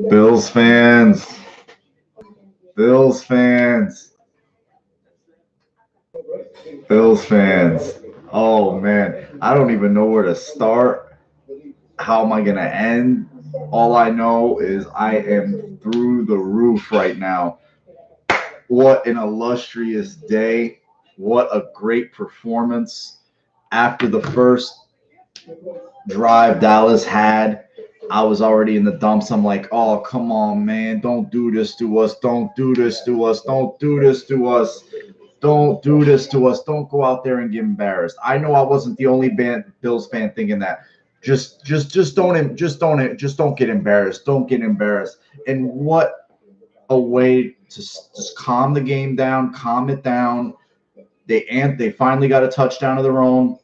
Bills fans, Bills fans, Bills fans. Oh man, I don't even know where to start. How am I going to end? All I know is I am through the roof right now. What an illustrious day. What a great performance. After the first drive Dallas had, I was already in the dumps. I'm like, oh, come on, man. Don't do this to us. Don't do this to us. Don't do this to us. Don't do this to us. Don't go out there and get embarrassed. I know I wasn't the only Bills fan thinking that. Just don't get embarrassed. Don't get embarrassed. And what a way to just calm the game down, calm it down. They finally got a touchdown of their own.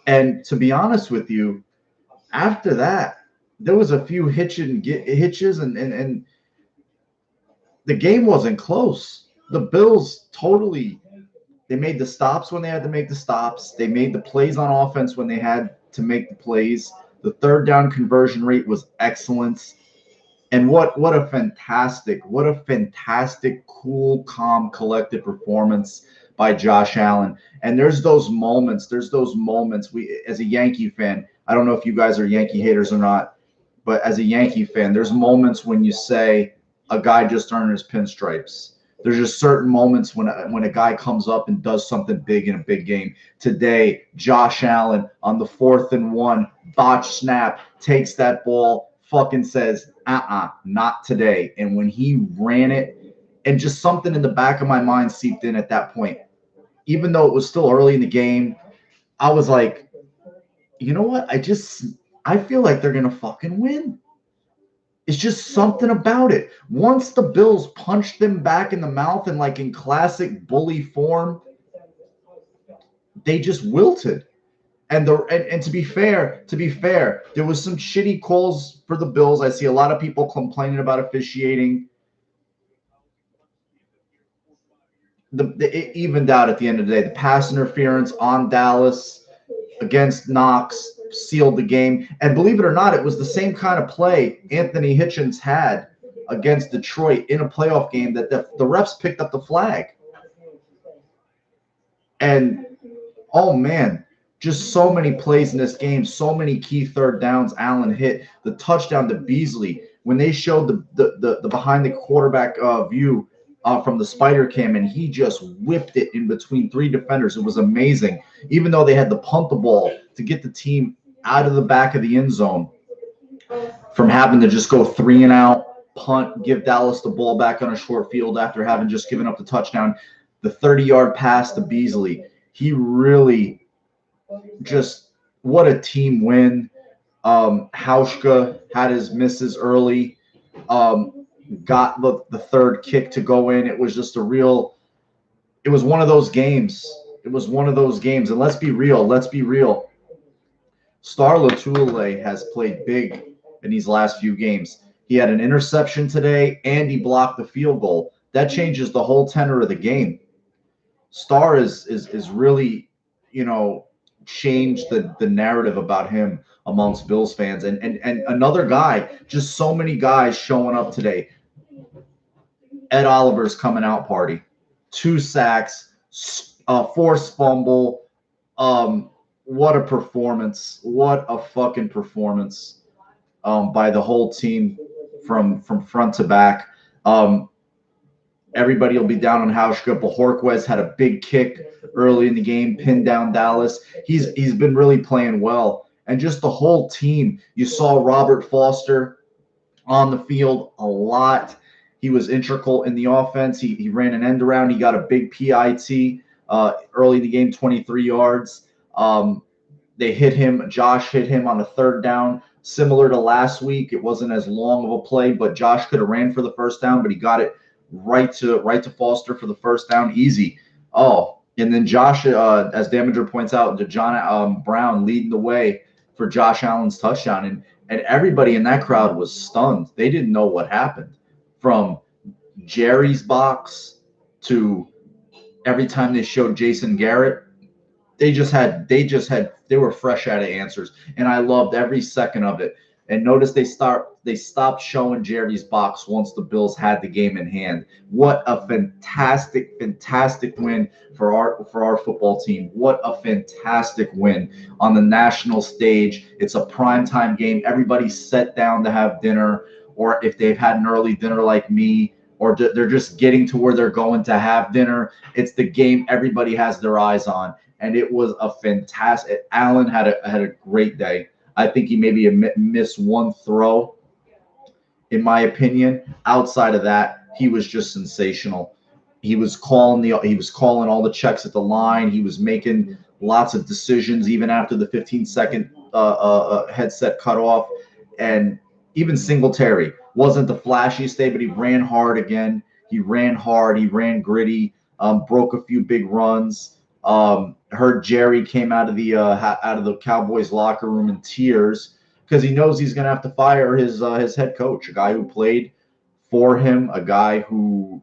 And to be honest with you, after that, there was a few hitches, and the game wasn't close. The Bills totally they made the stops when they had to make the stops. They made the plays on offense when they had to make the plays. The third down conversion rate was excellent. And what a fantastic, cool, calm, collected performance by Josh Allen. And there's those moments we as a Yankee fan, I don't know if you guys are Yankee haters or not, but as a Yankee fan, there's moments when you say a guy just earned his pinstripes. There's just certain moments when a guy comes up and does something big in a big game. Today, Josh Allen on the 4th and 1 botch snap takes that ball, fucking says, not today. And when he ran it, and just something in the back of my mind seeped in at that point. Even though it was still early in the game, I was like, you know what? I feel like they're gonna fucking win. It's just something about it. Once the Bills punched them back in the mouth and like in classic bully form, they just wilted. And to be fair, there was some shitty calls for the Bills. I see a lot of people complaining about officiating. It evened out at the end of the day. The pass interference on Dallas against Knox sealed the game. And believe it or not, it was the same kind of play Anthony Hitchens had against Detroit in a playoff game that the refs picked up the flag. And, oh, man, just so many plays in this game, so many key third downs Allen hit. The touchdown to Beasley, when they showed the behind the quarterback view from the spider cam, and he just whipped it in between 3 defenders. It was amazing. Even though they had to punt the ball to get the team out of the back of the end zone from having to just go 3 and out, punt, give Dallas the ball back on a short field after having just given up the touchdown. The 30-yard pass to Beasley, he really just – what a team win. Hauschka had his misses early. Got the third kick to go in. It was just it was one of those games. It was one of those games. And let's be real. Star Lotulelei has played big in these last few games. He had an interception today, and he blocked the field goal. That changes the whole tenor of the game. Star is really, changed the narrative about him amongst Bills fans. And another guy, just so many guys showing up today. Ed Oliver's coming out party. 2 sacks, forced fumble. What a performance. What a fucking performance by the whole team from front to back. Everybody will be down on Hauschka. Bojorquez had a big kick early in the game, pinned down Dallas. He's been really playing well. And just the whole team. You saw Robert Foster on the field a lot. He was integral in the offense. He ran an end around. He got a big PIT early in the game, 23 yards. They hit him. Josh hit him on a 3rd down. Similar to last week, it wasn't as long of a play, but Josh could have ran for the 1st down, but he got it right to Foster for the 1st down, easy. Oh, and then Josh, as Damager points out, to John Brown leading the way for Josh Allen's touchdown, and everybody in that crowd was stunned. They didn't know what happened. From Jerry's box to every time they showed Jason Garrett, they were fresh out of answers, and I loved every second of it. And notice they stopped showing Jerry's box once the Bills had the game in hand. What a fantastic win for our football team. What a fantastic win on the national stage. It's a primetime game. Everybody's set down to have dinner, or if they've had an early dinner like me, or they're just getting to where they're going to have dinner. It's the game everybody has their eyes on, and it was a fantastic. Allen had a great day. I think he maybe missed one throw, in my opinion. Outside of that, he was just sensational. He was calling all the checks at the line. He was making lots of decisions even after the 15-second headset cut off. And even Singletary wasn't the flashiest day, but he ran hard again. He ran hard. He ran gritty. Broke a few big runs. Heard Jerry came out of the Cowboys locker room in tears because he knows he's going to have to fire his head coach, a guy who played for him, a guy who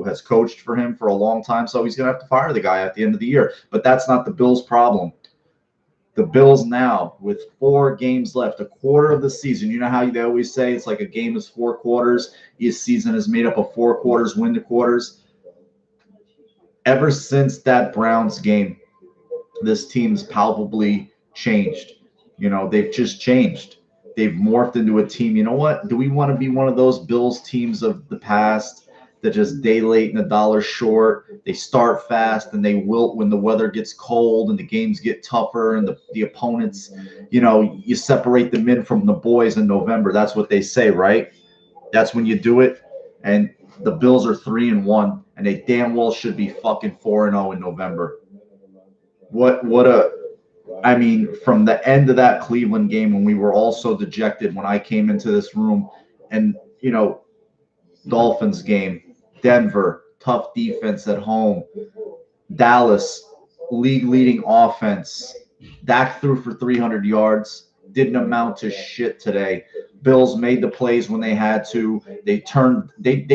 has coached for him for a long time. So he's going to have to fire the guy at the end of the year. But that's not the Bills' problem. The Bills now, with 4 games left, a quarter of the season. You know how they always say it's like a game is 4 quarters. Each season is made up of 4 quarters, win the quarters. Ever since that Browns game, this team's palpably changed. They've just changed. They've morphed into a team. You know what? Do we want to be one of those Bills teams of the past that just day late and a dollar short? They start fast and they wilt when the weather gets cold and the games get tougher and the opponents, you separate the men from the boys in November. That's what they say, right? That's when you do it. And the Bills are 3-1, and they damn well should be fucking 4-0 in November. From the end of that Cleveland game when we were all so dejected when I came into this room, and Dolphins game, Denver, tough defense at home, Dallas, league leading offense. Dak threw for 300 yards, didn't amount to shit today. Bills made the plays when they had to. They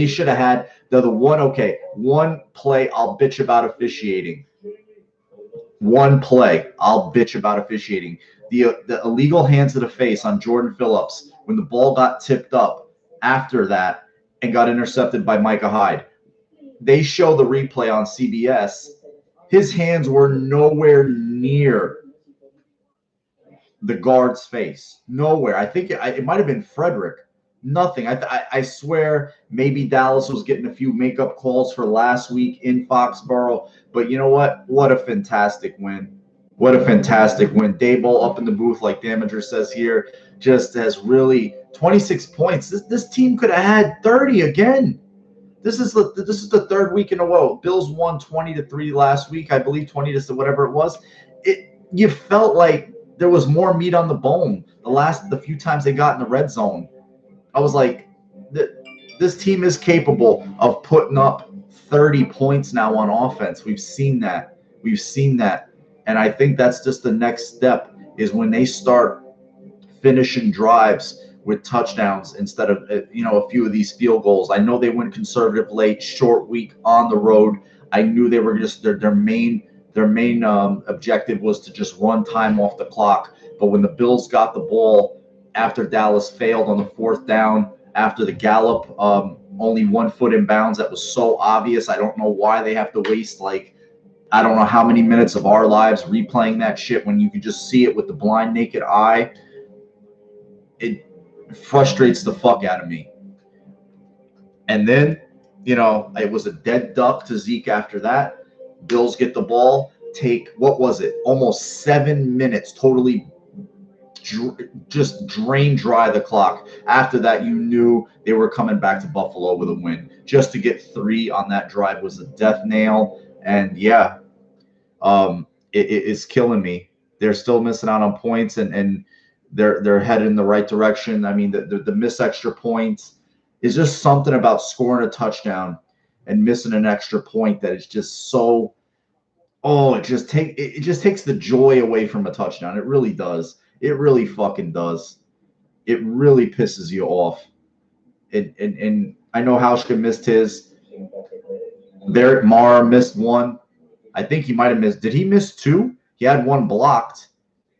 should have had one play I'll bitch about officiating. One play I'll bitch about officiating. The illegal hands to the face on Jordan Phillips when the ball got tipped up after that and got intercepted by Micah Hyde. They show the replay on CBS. His hands were nowhere near the guard's face. Nowhere. I think it might have been Frederick. Nothing. I swear maybe Dallas was getting a few makeup calls for last week in Foxborough. But you know what? What a fantastic win. What a fantastic win. Daboll up in the booth, like Damager says here, just has really 26 points. This team could have had 30 again. This is the 3rd week in a row. Bills won 20-3 last week, I believe, 20 to whatever it was. You felt like there was more meat on the bone the few times they got in the red zone. I was like, this team is capable of putting up 30 points now on offense. We've seen that. And I think that's just the next step is when they start finishing drives with touchdowns instead of a few of these field goals. I know they went conservative late, short week on the road. I knew they were just their main objective was to just run time off the clock. But when the Bills got the ball after Dallas failed on the 4th down, after the Gallup only 1 foot in bounds, that was so obvious. I don't know why they have to waste I don't know how many minutes of our lives replaying that shit when you can just see it with the blind naked eye. It frustrates the fuck out of me. And then, it was a dead duck to Zeke after that. Bills get the ball, take, almost 7 minutes, totally just drain dry the clock. After that, you knew they were coming back to Buffalo with a win. Just to get 3 on that drive was a death nail. And yeah, it is killing me. They're still missing out on points, and they're headed in the right direction. I mean, the missed extra points is just something about scoring a touchdown and missing an extra point that is just so. Oh, it just takes the joy away from a touchdown. It really does. It really fucking does. It really pisses you off. And I know Hauschka missed his. Derek Marr missed one. I think he might have missed. Did he miss 2? He had 1 blocked.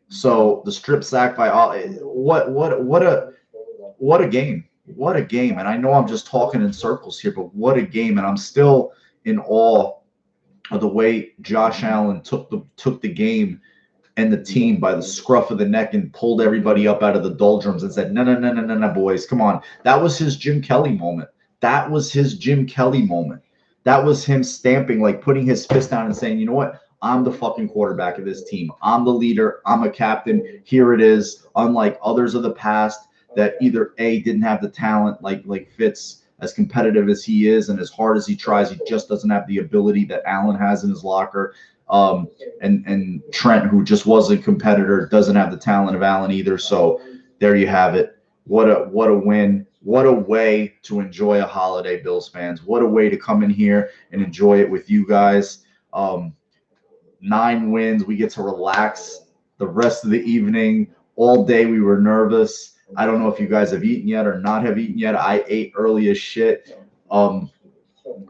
So the strip sack by all, what a game. What a game. And I know I'm just talking in circles here, but what a game. And I'm still in awe of the way Josh Allen took the game and the team by the scruff of the neck and pulled everybody up out of the doldrums and said, no, no, no, no, no, no, boys, come on. That was his Jim Kelly moment. That was his Jim Kelly moment. That was him stamping, like putting his fist down and saying, you know what? I'm the fucking quarterback of this team. I'm the leader. I'm a captain. Here it is. Unlike others of the past that either A, didn't have the talent like Fitz, as competitive as he is and as hard as he tries, he just doesn't have the ability that Allen has in his locker. And Trent, who just was a competitor, doesn't have the talent of Allen either. So there you have it. What a win. What a way to enjoy a holiday, Bills fans. What a way to come in here and enjoy it with you guys. 9 wins. We get to relax the rest of the evening. All day we were nervous. I don't know if you guys have eaten yet or not have eaten yet. I ate early as shit. And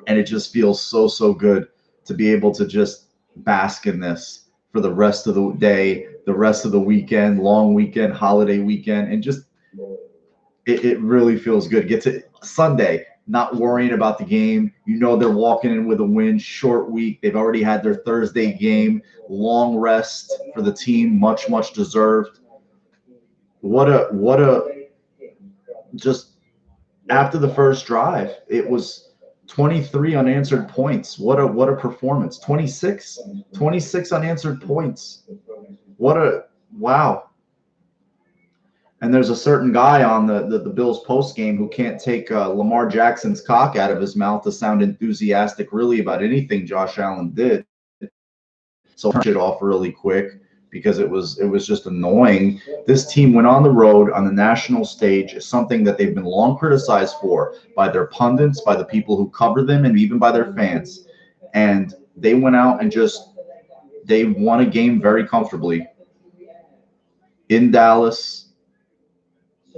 it just feels so, so good to be able to just bask in this for the rest of the day, the rest of the weekend, long weekend, holiday weekend, and just it really feels good. Get to Sunday, not worrying about the game. You know they're walking in with a win, short week. They've already had their Thursday game, long rest for the team, much, much deserved. What a just after the first drive, it was 23 unanswered points. What a performance. 26 unanswered points. What a wow. And there's a certain guy on the Bills post game who can't take Lamar Jackson's cock out of his mouth to sound enthusiastic really about anything Josh Allen did. So turn it off really quick because it was just annoying. This team went on the road on the national stage, something that they've been long criticized for by their pundits, by the people who cover them, and even by their fans. And they went out and they won a game very comfortably in Dallas,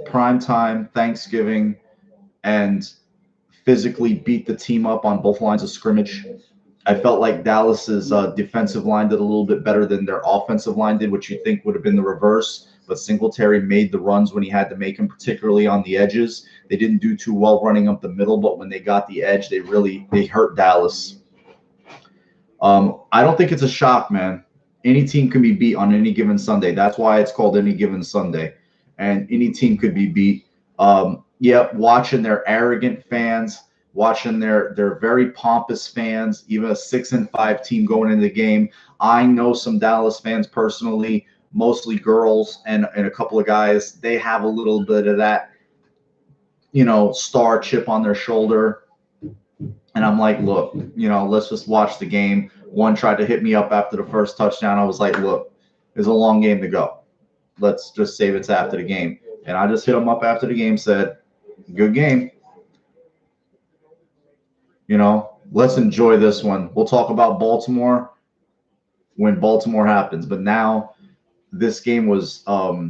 prime time, Thanksgiving, and physically beat the team up on both lines of scrimmage. I felt like Dallas's defensive line did a little bit better than their offensive line did, which you'd think would have been the reverse. But Singletary made the runs when he had to make them, particularly on the edges. They didn't do too well running up the middle, but when they got the edge, they hurt Dallas. I don't think it's a shock, man. Any team can be beat on any given Sunday. That's why it's called Any Given Sunday. And any team could be beat. Watching their arrogant fans, watching their very pompous fans, even a 6-5 team going into the game. I know some Dallas fans personally, mostly girls and a couple of guys. They have a little bit of that, star chip on their shoulder. And I'm like, look, let's just watch the game. One tried to hit me up after the first touchdown. I was like, look, there's a long game to go. Let's just save it to after the game. And I just hit him up after the game, said, good game. Let's enjoy this one. We'll talk about Baltimore when Baltimore happens. But now this game was I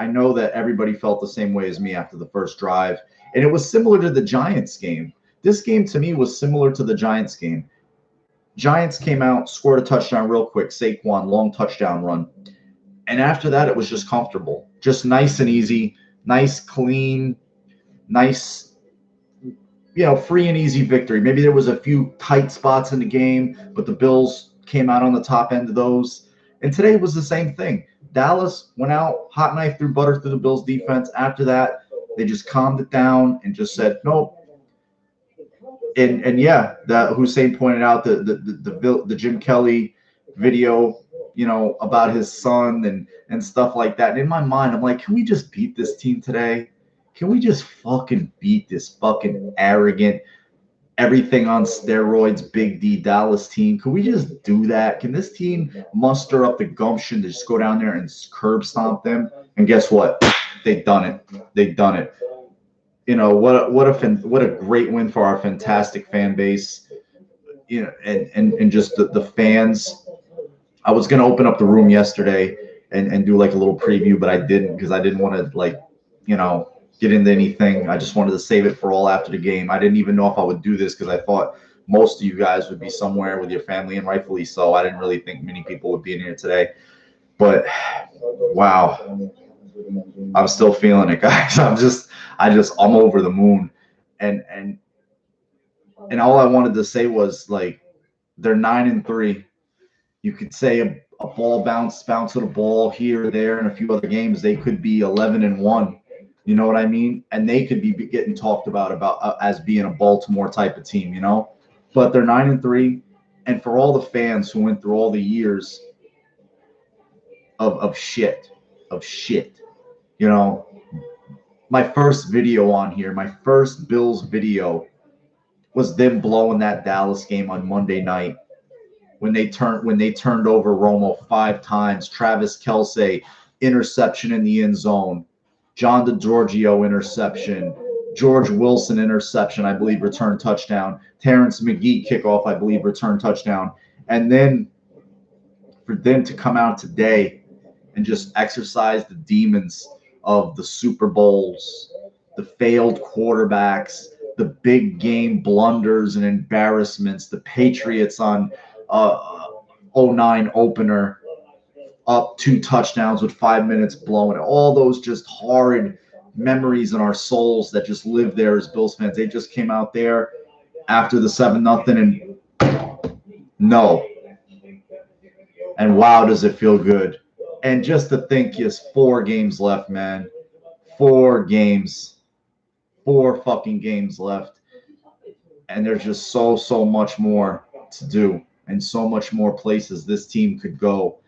know that everybody felt the same way as me after the first drive. And it was similar to the Giants game. This game to me was similar to the Giants game. Giants came out, scored a touchdown real quick, Saquon, long touchdown run. And after that, it was just comfortable, just nice and easy, nice, clean, nice, free and easy victory. Maybe there was a few tight spots in the game, but the Bills came out on the top end of those. And today was the same thing. Dallas went out, hot knife through butter through the Bills defense. After that, they just calmed it down and just said, nope. And yeah, that Hussein pointed out the Jim Kelly video, about his son and stuff like that. And in my mind, I'm like, can we just beat this team today? Can we just fucking beat this fucking arrogant, everything on steroids, Big D Dallas team? Can we just do that? Can this team muster up the gumption to just go down there and curb stomp them? And guess what? They've done it. They've done it. What a great win for our fantastic fan base. And just the fans. I was gonna open up the room yesterday and do like a little preview, but I didn't because I didn't want to get into anything. I just wanted to save it for all after the game. I didn't even know if I would do this because I thought most of you guys would be somewhere with your family, and rightfully so. I didn't really think many people would be in here today, but wow, I'm still feeling it, guys. I'm over the moon, and all I wanted to say was like they're 9-3. You could say a ball bounce of the ball here or there in a few other games. They could be 11-1. You know what I mean? And they could be getting talked about as being a Baltimore type of team. You know, but they're 9-3, and for all the fans who went through all the years of shit, you know, my first video on here, my first Bills video was them blowing that Dallas game on Monday night when they turned over Romo 5 times. Travis Kelce interception in the end zone, John DeGiorgio interception, George Wilson interception, I believe return touchdown, Terrence McGee kickoff, I believe return touchdown, and then for them to come out today and just exercise the demons of the Super Bowls, the failed quarterbacks, the big game blunders and embarrassments, the Patriots on 09 opener, up 2 touchdowns with 5 minutes blowing, all those just horrid memories in our souls that just live there as Bills fans. They just came out there after the 7-0 and no. And wow, does it feel good. And just to think, is 4 games left, man. 4 games. 4 fucking games left. And there's just so much more to do and so much more places this team could go.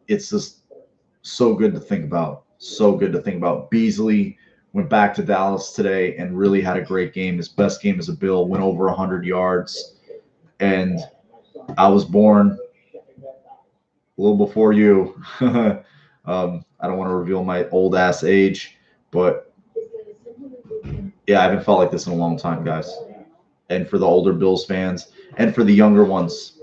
It's just so good to think about. So good to think about. Beasley went back to Dallas today and really had a great game. His best game as a Bill, went over 100 yards. And I was born a little before you. I don't want to reveal my old ass age, but yeah, I haven't felt like this in a long time, guys. And for the older Bills fans and for the younger ones,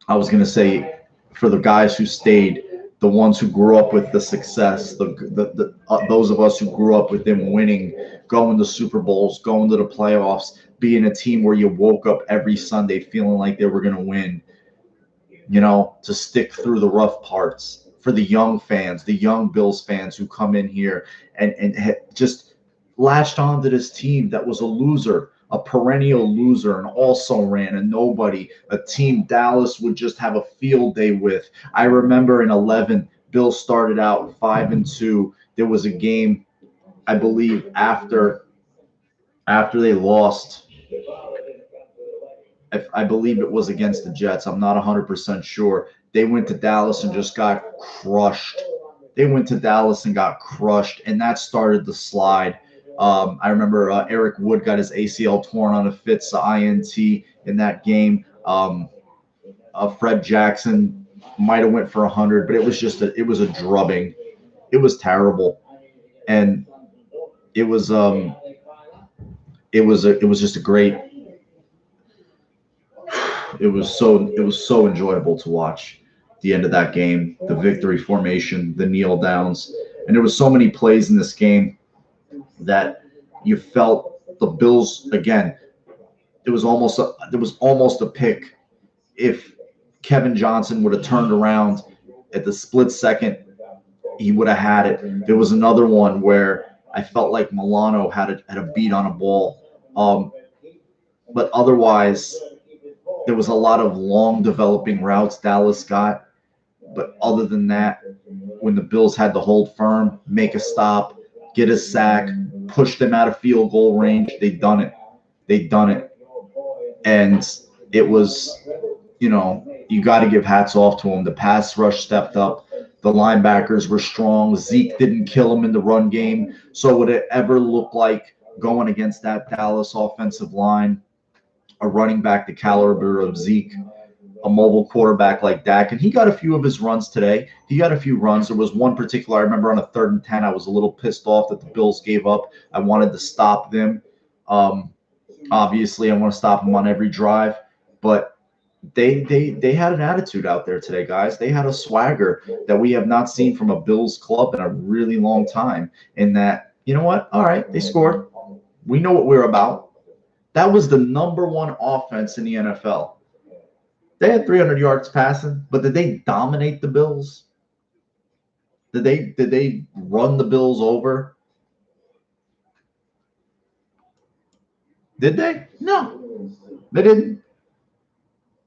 I was going to say for the guys who stayed, the ones who grew up with the success, those of us who grew up with them winning, going to Super Bowls, going to the playoffs, being a team where you woke up every Sunday feeling like they were going to win, you know, to stick through the rough parts. For the young fans, the young Bills fans who come in here and just latched onto this team that was a loser, a perennial loser, and also ran a nobody, a team Dallas would just have a field day with. I remember in 11, Bill started out 5-2. There was a game, I believe, after they lost. I believe it was against the Jets. I'm not 100% sure. They went to Dallas and just got crushed. And that started the slide. I remember Eric Wood got his ACL torn on a Fitz INT in that game. Fred Jackson might have went for 100, but it was a drubbing. It was terrible, and it was just a great. It was so enjoyable to watch the end of that game, the victory formation, the kneel downs, and there was so many plays in this game that you felt the Bills again. There was almost a pick if Kevin Johnson would have turned around at the split second, he would have had it. There was another one where I felt like Milano had a beat on a ball, but otherwise there was a lot of long developing routes Dallas got. But other than that, when the Bills had to hold firm, make a stop, get a sack, push them out of field goal range, they'd done it. And it was, you got to give hats off to them. The pass rush stepped up. The linebackers were strong. Zeke didn't kill him in the run game. So would it ever look like going against that Dallas offensive line, a running back the caliber of Zeke, a mobile quarterback like Dak? And he got a few of his runs today. He got a few runs. There was one particular, I remember on a 3rd and 10, I was a little pissed off that the Bills gave up. I wanted to stop them. Obviously, I want to stop them on every drive. But they had an attitude out there today, guys. They had a swagger that we have not seen from a Bills club in a really long time. In that, you know what? All right, they scored. We know what we're about. That was the number one offense in the NFL. They had 300 yards passing, but did they dominate the Bills? Did they run the Bills over? Did they? No, they didn't.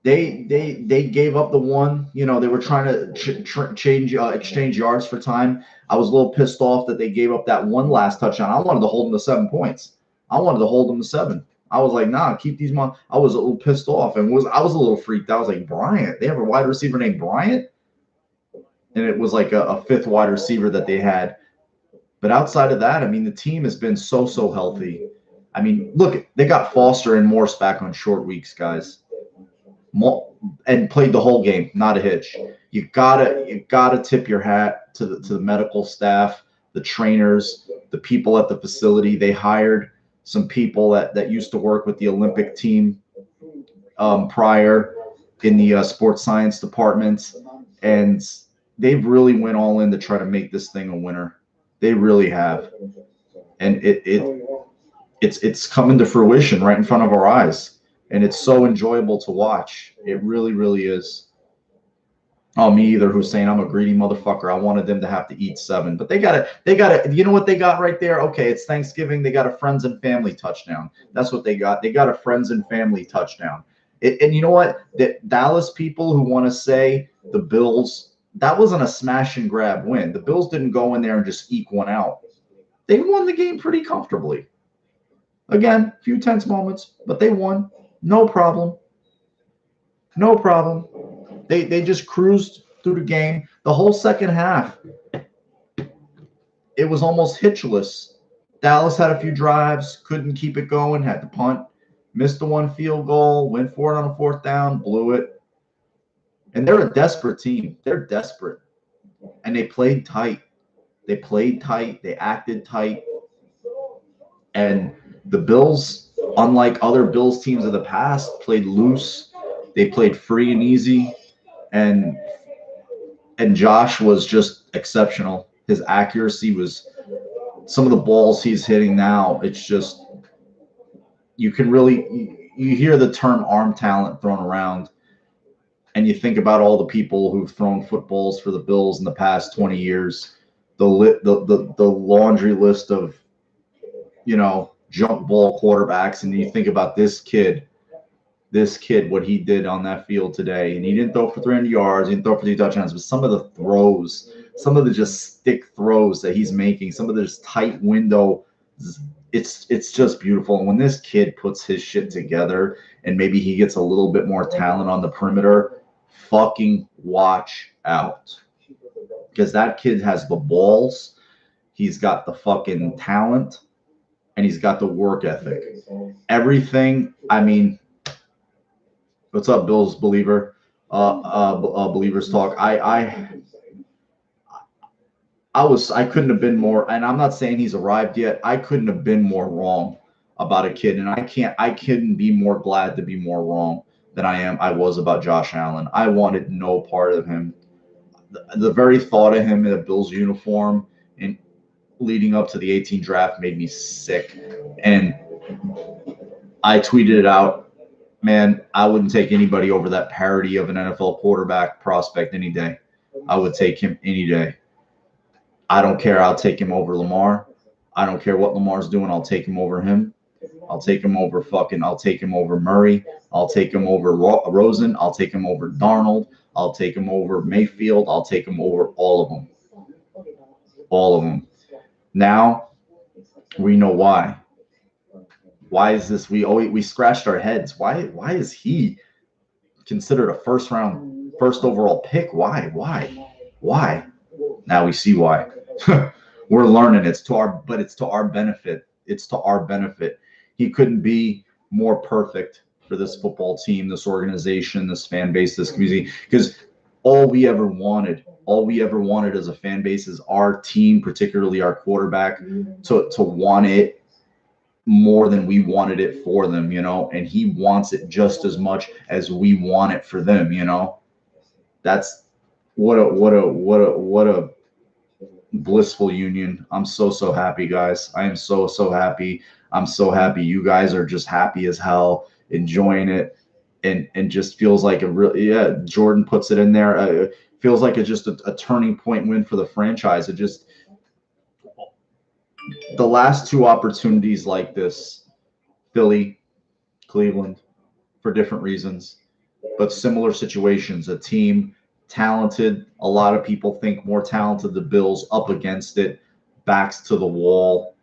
They gave up the one. They were trying to exchange yards for time. I was a little pissed off that they gave up that one last touchdown. I wanted to hold them to 7 points. I wanted to hold them to 7. I was like, nah, keep these. I was a little pissed off and I was a little freaked out. I was like, Bryant. They have a wide receiver named Bryant, and it was like a fifth wide receiver that they had. But outside of that, I mean, the team has been so healthy. I mean, look, they got Foster and Morse back on short weeks, guys, and played the whole game, not a hitch. You gotta tip your hat to the medical staff, the trainers, the people at the facility. They hired some people that used to work with the Olympic team prior in the sports science department, and they've really went all in to try to make this thing a winner. They really have, and it's coming to fruition right in front of our eyes, and it's so enjoyable to watch. It really is. Oh, me either, Hussein. I'm a greedy motherfucker. I wanted them to have to eat 7, but they got it. You know what they got right there? Okay, it's Thanksgiving. They got a friends and family touchdown. That's what they got. They got a friends and family touchdown. And you know what? The Dallas people who want to say the Bills, that wasn't a smash and grab win. The Bills didn't go in there and just eke one out. They won the game pretty comfortably. Again, a few tense moments, but they won. No problem. No problem. They just cruised through the game. The whole second half, it was almost hitchless. Dallas had a few drives, couldn't keep it going, had to punt, missed the one field goal, went for it on a 4th down, blew it. And they're a desperate team. They're desperate. And they played tight. They played tight. They acted tight. And the Bills, unlike other Bills teams of the past, played loose. They played free and easy. And Josh was just exceptional. His accuracy was some of the balls he's hitting now. It's just you can really you hear the term arm talent thrown around, and you think about all the people who've thrown footballs for the Bills in the past 20 years. The laundry list of jump ball quarterbacks, and you think about this kid, what he did on that field today. And he didn't throw for 300 yards, he didn't throw for 3 touchdowns, but some of the throws, some of the just stick throws that he's making, some of the just tight window, it's just beautiful. And when this kid puts his shit together and maybe he gets a little bit more talent on the perimeter, fucking watch out. Because that kid has the balls, he's got the fucking talent, and he's got the work ethic. Everything, I mean, what's up, Bills believer? Believers talk. I couldn't have been more, and I'm not saying he's arrived yet. I couldn't have been more wrong about a kid, and I couldn't be more glad to be more wrong than I was about Josh Allen. I wanted no part of him. The very thought of him in a Bills uniform and leading up to the 18 draft made me sick, and I tweeted it out. Man, I wouldn't take anybody over that parody of an NFL quarterback prospect any day. I would take him any day. I don't care. I'll take him over Lamar. I don't care what Lamar's doing. I'll take him over him. I'll take him over Murray. I'll take him over Rosen. I'll take him over Darnold. I'll take him over Mayfield. I'll take him over all of them. All of them. Now we know why. Why is this? We scratched our heads. Why is he considered a first overall pick? Why? Now we see why. We're learning. It's to our benefit. It's to our benefit. He couldn't be more perfect for this football team, this organization, this fan base, this community. Because all we ever wanted as a fan base is our team, particularly our quarterback, to want it more than we wanted it for them, and he wants it just as much as we want it for them, That's what a blissful union. I'm so happy, guys. I am so happy. I'm so happy. You guys are just happy as hell, enjoying it, and just feels like a real, yeah. Jordan puts it in there. Feels like it's just a turning point win for the franchise. It just, the last two opportunities like this, Philly, Cleveland, for different reasons, but similar situations. A team talented. A lot of people think more talented. The Bills up against it, backs to the wall.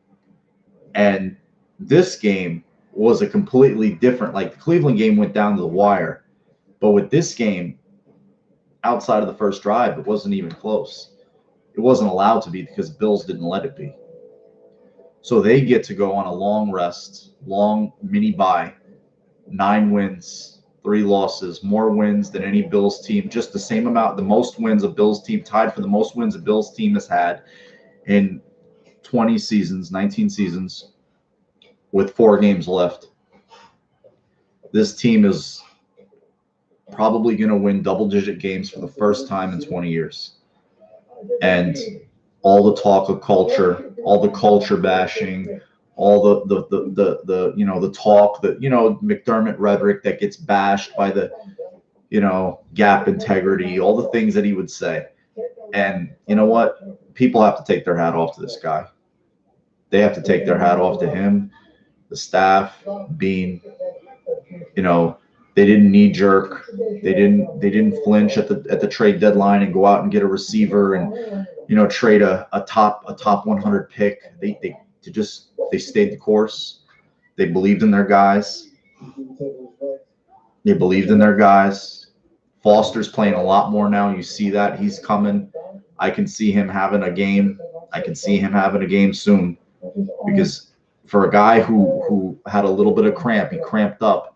And this game was a completely different, like the Cleveland game went down to the wire. But with this game, outside of the first drive, it wasn't even close. It wasn't allowed to be because the Bills didn't let it be. So they get to go on a long rest, long mini bye, 9 wins, 3 losses, more wins than any Bills team, just the same amount, the most wins a Bills team, tied for the most wins a Bills team has had in 20 seasons, 19 seasons, with 4 games left. This team is probably going to win double-digit games for the first time in 20 years. And all the talk of culture, all the culture bashing, all the you know, the talk that, you know, McDermott rhetoric that gets bashed by the, you know, gap integrity, all the things that he would say. And you know what? People have to take their hat off to this guy. They have to take their hat off to him, the staff, Bean. You know, they didn't knee jerk. They didn't flinch at the trade deadline and go out and get a receiver and, you know, trade a top 100 pick. They stayed the course. They believed in their guys. They believed in their guys. Foster's playing a lot more now. You see that he's coming. I can see him having a game. I can see him having a game soon, because for a guy who had a little bit of cramp, he cramped up.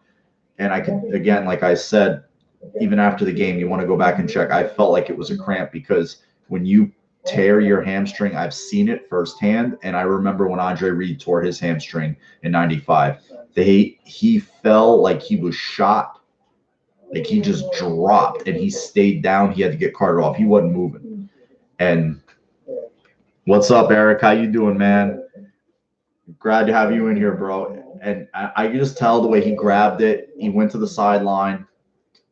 And I could, again, like I said, even after the game, you want to go back and check. I felt like it was a cramp, because when you tear your hamstring, I've seen it firsthand. And I remember when Andre Reed tore his hamstring in '95, he fell like he was shot, like he just dropped, and he stayed down. He had to get carted off. He wasn't moving. And what's up, Eric? How you doing, man? Glad to have you in here, bro. And I could just tell the way he grabbed it. He went to the sideline.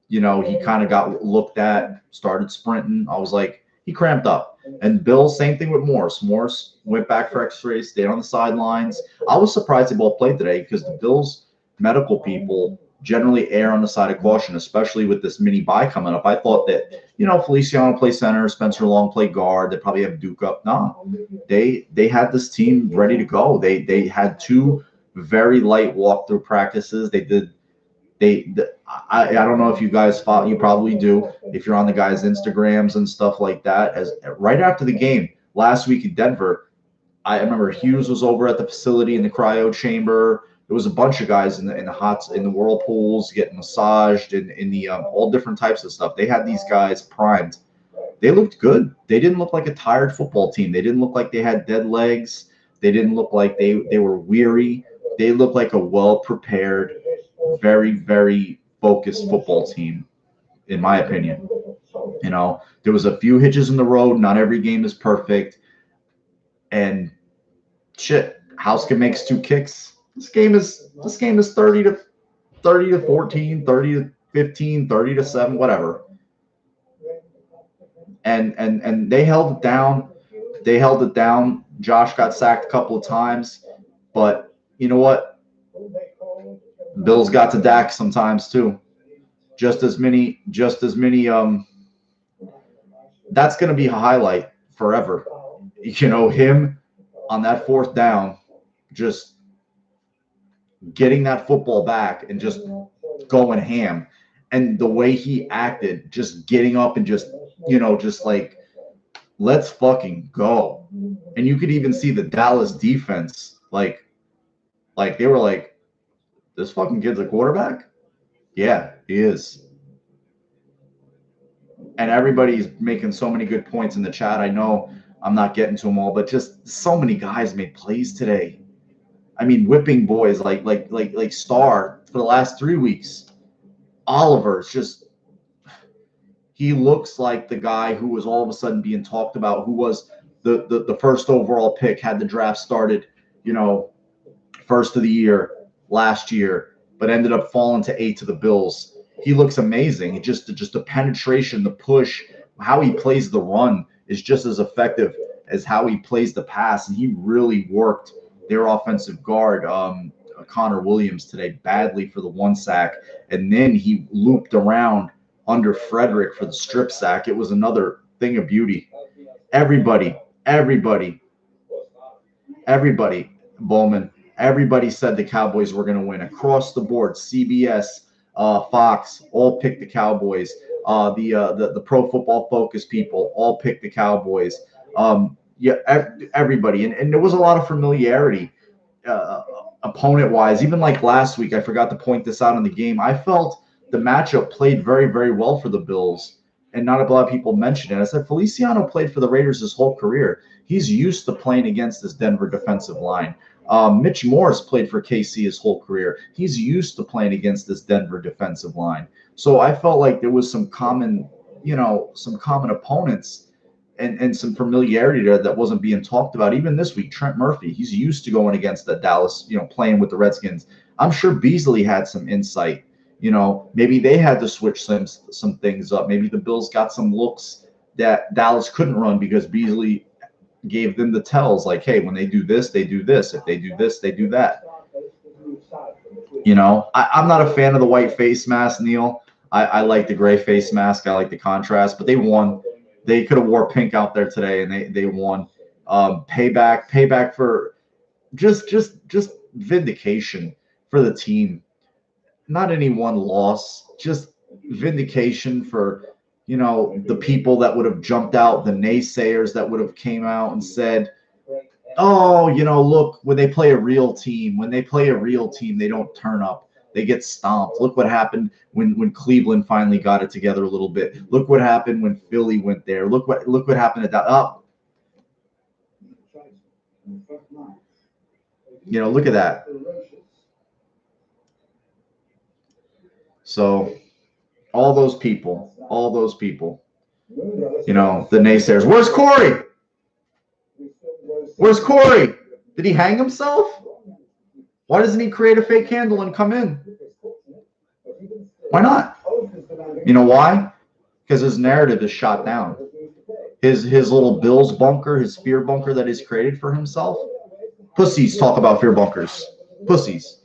You know, he kind of got looked at, started sprinting. I was like, he cramped up. And Bill, same thing with Morse. Morse went back for x-rays, stayed on the sidelines. I was surprised they both played today, because the Bills medical people generally err on the side of caution, especially with this mini bye coming up. I thought that, you know, Feliciano play center, Spencer Long play guard. They probably have Duke up. No, they had this team ready to go. They had 2 very light walkthrough practices. I don't know if you guys follow, you probably do, if you're on the guys' Instagrams and stuff like that. As right after the game last week in Denver, I remember Hughes was over at the facility in the cryo chamber. There was a bunch of guys in the whirlpools getting massaged, in the all different types of stuff. They had these guys primed. They looked good. They didn't look like a tired football team. They didn't look like they had dead legs. They didn't look like they were weary. They looked like a well-prepared, very, very focused football team, in my opinion. You know, there was a few hitches in the road. Not every game is perfect. And shit, Hauska makes 2 kicks. This game is 30 to 14, 30 to 15, 30 to 7, whatever. And they held it down. They held it down. Josh got sacked a couple of times, but you know what? Bills got to Dak sometimes too. Just as many. That's going to be a highlight forever. You know, him on that 4th down, just getting that football back and just going ham, and the way he acted, just getting up and just, you know, just like, let's fucking go. And you could even see the Dallas defense, like they were like, this fucking kid's a quarterback? Yeah, he is. And everybody's making so many good points in the chat. I know I'm not getting to them all, but just so many guys made plays today. I mean, whipping boys like Star for the last 3 weeks. Oliver's just, he looks like the guy who was all of a sudden being talked about, who was the first overall pick, had the draft started, you know, first of the year last year, but ended up falling to 8 to the Bills. He looks amazing. Just the penetration, the push, how he plays the run is just as effective as how he plays the pass. And he really worked their offensive guard, Connor Williams, today badly for the 1 sack. And then he looped around under Frederick for the strip sack. It was another thing of beauty. Everybody, Bowman, everybody said the Cowboys were going to win across the board. CBS, Fox, all picked the Cowboys. The Pro Football Focus people all picked the Cowboys. Everybody, and there was a lot of familiarity opponent-wise. Even like last week, I forgot to point this out in the game. I felt the matchup played very, very well for the Bills, and not a lot of people mentioned it. I said Feliciano played for the Raiders his whole career. He's used to playing against this Denver defensive line. Mitch Morse played for KC his whole career. He's used to playing against this Denver defensive line. So I felt like there was some common opponents and some familiarity there that wasn't being talked about. Even this week, Trent Murphy, he's used to going against the Dallas, playing with the Redskins. I'm sure Beasley had some insight. Maybe they had to switch some things up. Maybe the Bills got some looks that Dallas couldn't run because Beasley gave them the tells, like, hey, when they do this, they do this. If they do this, they do that. I'm not a fan of the white face mask, Neil. I like the gray face mask. I like the contrast, but they won. They could have wore pink out there today, and they won. Payback for just vindication for the team. Not any one loss, just vindication for the people that would have jumped out, the naysayers that would have came out and said, oh, look, when they play a real team, they don't turn up. They get stomped. Look what happened when Cleveland finally got it together a little bit. Look what happened when Philly went there. Look what happened at that. Look at that. So all those people, the naysayers. Where's Corey? Where's Corey? Did he hang himself? Why doesn't he create a fake candle and come in? Why not? You know why? Because his narrative is shot down. His little Bills bunker, his fear bunker that he's created for himself. Pussies talk about fear bunkers. Pussies.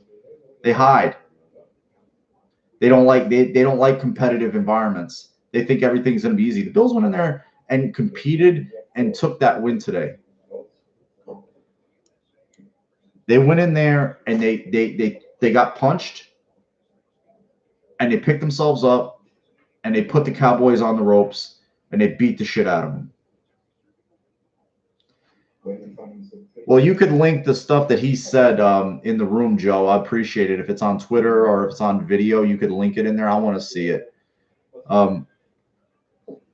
They hide. They don't like competitive environments. They think everything's going to be easy. The Bills went in there and competed and took that win today. They went in there and they got punched, and they picked themselves up, and they put the Cowboys on the ropes, and they beat the shit out of them. Well, you could link the stuff that he said in the room, Joe. I appreciate it. If it's on Twitter or if it's on video, you could link it in there. I want to see it.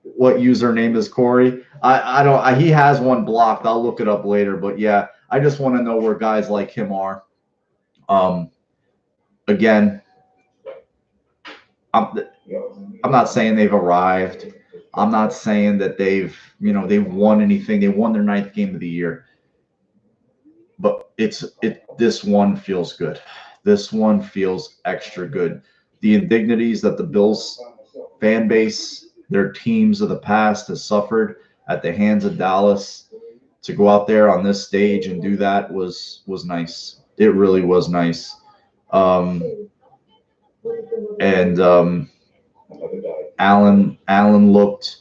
What username is Corey? I don't. He has one blocked. I'll look it up later. But yeah, I just want to know where guys like him are. Again, I'm not saying they've arrived. I'm not saying that they've won anything. They won their 9th game of the year. But this one feels good. This one feels extra good. The indignities that the Bills fan base, their teams of the past, has suffered at the hands of Dallas, to go out there on this stage and do that was nice. It really was nice. Allen looked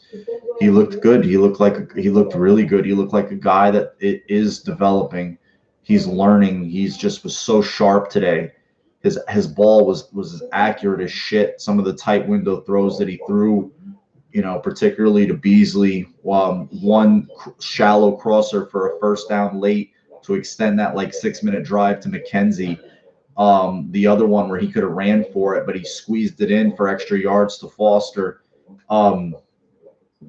good. He looked really good. He looked like a guy that is developing. He's learning. He's just was so sharp today. His ball was as accurate as shit. Some of the tight window throws that he threw, particularly to Beasley, one shallow crosser for a first down late to extend that 6-minute drive to McKenzie. The other one where he could have ran for it, but he squeezed it in for extra yards to Foster. Then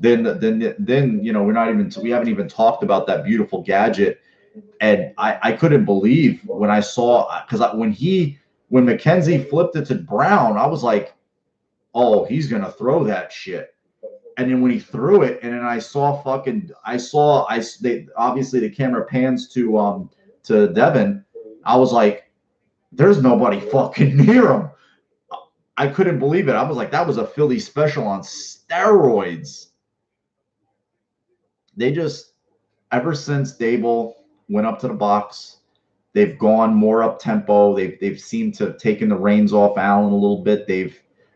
we haven't even talked about that beautiful gadget. And I couldn't believe when I saw, because when McKenzie flipped it to Brown, I was like, oh, he's gonna throw that shit. And then when he threw it, and then obviously the camera pans to Devin. I was like, There's nobody fucking near him. I couldn't believe it. I was like, that was a Philly special on steroids. They just, ever since Dable went up to the box, they've gone more up tempo. They've seemed to have taken the reins off Allen a little bit.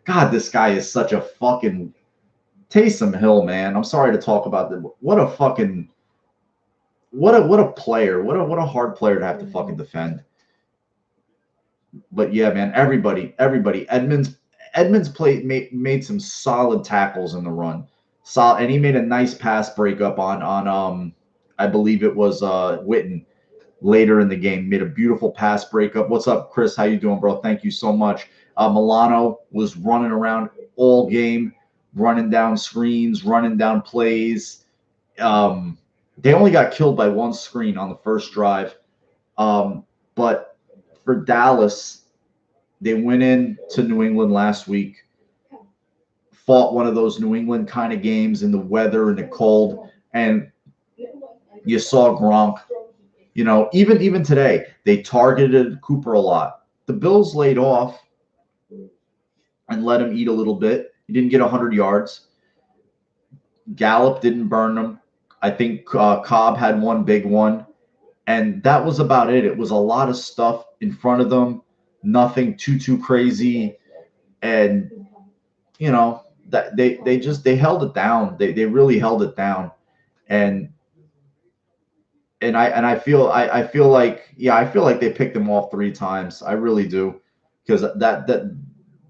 God, this guy is such a fucking Taysom Hill, man. I'm sorry to talk about that. What a fucking what a player. What a hard player to have to fucking defend. But yeah, man, everybody. Edmonds made some solid tackles in the run. And he made a nice pass breakup on I believe it was Witten later in the game. Made a beautiful pass breakup. What's up, Chris? How you doing, bro? Thank you so much. Milano was running around all game, running down screens, running down plays. They only got killed by one screen on the first drive. But for Dallas, they went in to New England last week, fought one of those New England kind of games in the weather and the cold, and you saw Gronk. You know, even today, they targeted Cooper a lot. The Bills laid off and let him eat a little bit. He didn't get 100 yards. Gallup didn't burn him. I think Cobb had one big one. And that was about it. It was a lot of stuff in front of them. Nothing too crazy. And, you know, that they held it down. They really held it down. And I feel like they picked him off 3 times. I really do. Because that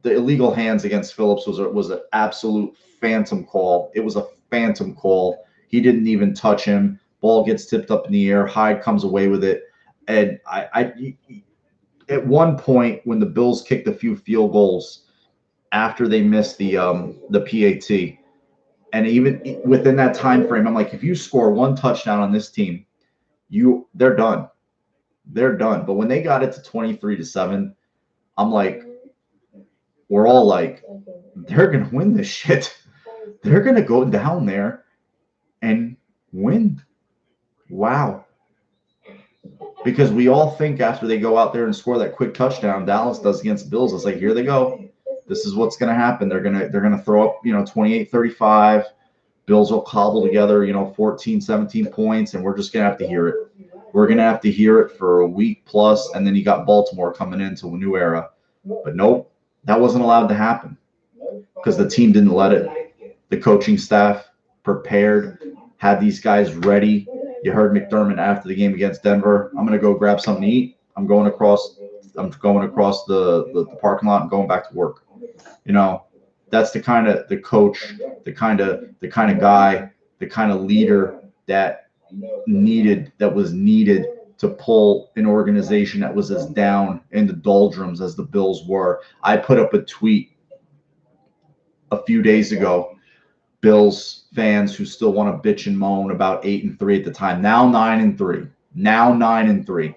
the illegal hands against Phillips was an absolute phantom call. It was a phantom call. He didn't even touch him. Ball gets tipped up in the air. Hyde comes away with it. And I at one point when the Bills kicked a few field goals after they missed the PAT, and even within that time frame, I'm like, if you score one touchdown on this team, they're done. They're done. But when they got it to 23-7, I'm like, we're all like, they're gonna win this shit. They're gonna go down there and win. Wow. Because we all think after they go out there and score that quick touchdown, Dallas does against the Bills, it's like, here they go. This is what's going to happen. They're going to throw up, 28-35. Bills will cobble together, 14, 17 points, and we're just going to have to hear it. We're going to have to hear it for a week plus, and then you got Baltimore coming into a new era. But nope, that wasn't allowed to happen because the team didn't let it. The coaching staff prepared, had these guys ready. You heard McDermott after the game against Denver. I'm going to go grab something to eat. I'm going across the parking lot and going back to work. That's the kind of the coach, the kind of guy, the kind of leader that was needed to pull an organization that was as down in the doldrums as the Bills were. I put up a tweet a few days ago. Bills fans who still want to bitch and moan about 8-3 at the time, now 9-3,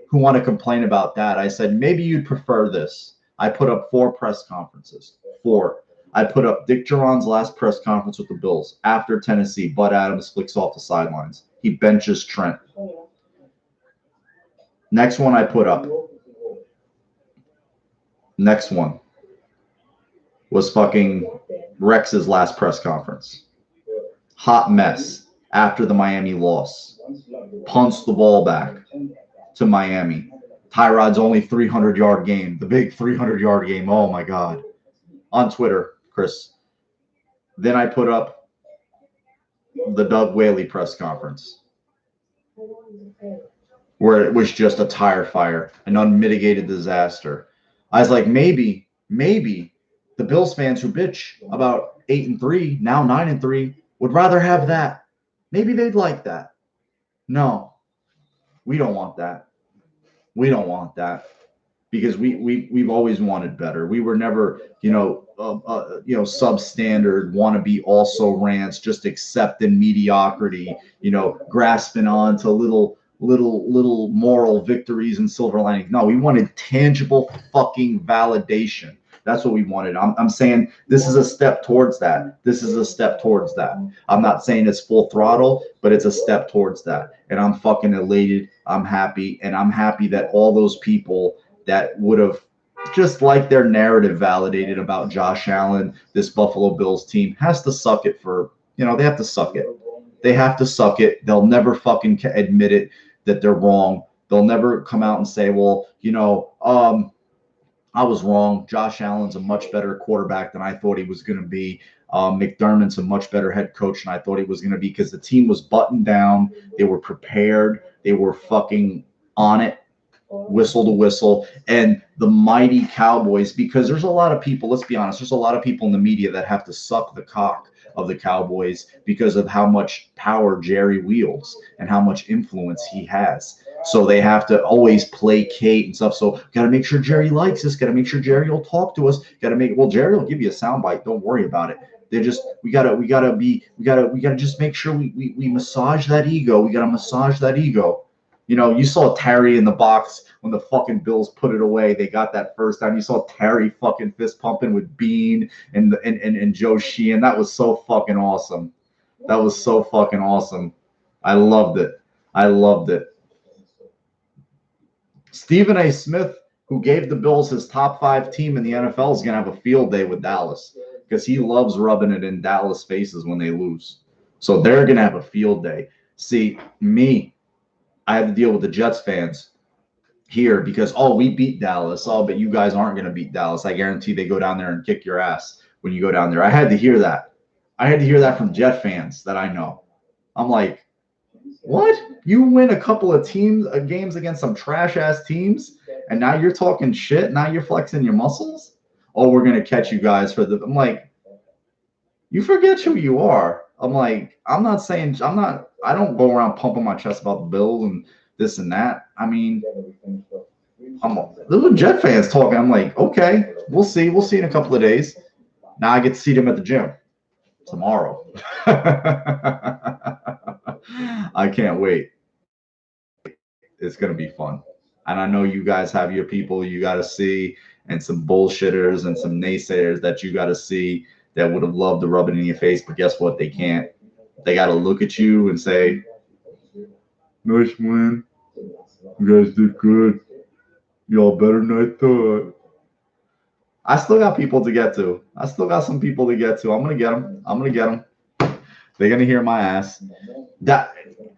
who want to complain about that. I said, maybe you'd prefer this. I put up 4 press conferences. 4. I put up Dick Jauron's last press conference with the Bills after Tennessee. Bud Adams flicks off the sidelines. He benches Trent. Next one I put up. Next one was fucking Rex's last press conference. Hot mess after the Miami loss. Punts the ball back to Miami. Tyrod's only 300-yard game. The big 300-yard game. Oh, my God. On Twitter, Chris. Then I put up the Doug Whaley press conference where it was just a tire fire, an unmitigated disaster. I was like, maybe the Bills fans who bitch about 8-3, now 9-3, would rather have that. Maybe they'd like that. No, we don't want that. We don't want that because we've always wanted better. We were never, substandard, want to be also rants, just accepting mediocrity, grasping on to little moral victories and silver linings. No, we wanted tangible fucking validation. That's what we wanted. I'm saying this is a step towards that. I'm not saying it's full throttle, but it's a step towards that. And I'm fucking elated. I'm happy. And I'm happy that all those people that would have just like their narrative validated about Josh Allen, this Buffalo Bills team has to suck it for, they have to suck it. They have to suck it. They'll never fucking admit it that they're wrong. They'll never come out and say, well, I was wrong. Josh Allen's a much better quarterback than I thought he was going to be. McDermott's a much better head coach than I thought he was going to be, because the team was buttoned down. They were prepared. They were fucking on it, whistle to whistle. And the mighty Cowboys, because there's a lot of people, let's be honest, there's a lot of people in the media that have to suck the cock of the Cowboys because of how much power Jerry wields and how much influence he has. So they have to always placate and stuff. So got to make sure Jerry likes us. Got to make sure Jerry will talk to us. Got to make, well, Jerry will give you a soundbite. Don't worry about it. We gotta just make sure we massage that ego. We gotta massage that ego. You saw Terry in the box when the fucking Bills put it away. They got that first time. You saw Terry fucking fist pumping with Bean and Joe Sheehan. That was so fucking awesome. That was so fucking awesome. I loved it. I loved it. Stephen A. Smith, who gave the Bills his top 5 team in the NFL, is going to have a field day with Dallas because he loves rubbing it in Dallas' faces when they lose. So they're going to have a field day. See, I had to deal with the Jets fans here because, we beat Dallas. But you guys aren't going to beat Dallas. I guarantee they go down there and kick your ass when you go down there. I had to hear that. I had to hear that from Jet fans that I know. I'm like, what? You win a couple of games against some trash-ass teams, and now you're talking shit? Now you're flexing your muscles? Oh, we're going to catch you guys for the – I'm like, you forget who you are. I'm like, I don't go around pumping my chest about the Bills and this and that. I mean, those are Jet fans talking. I'm like, okay, we'll see. We'll see in a couple of days. Now I get to see them at the gym tomorrow. I can't wait. It's going to be fun. And I know you guys have your people you got to see, and some bullshitters and some naysayers that you got to see that would have loved to rub it in your face, but guess what? They can't. They got to look at you and say, nice win. You guys did good. Y'all better than I thought. I still got people to get to. I still got some people to get to. I'm going to get them. They're going to hear my ass.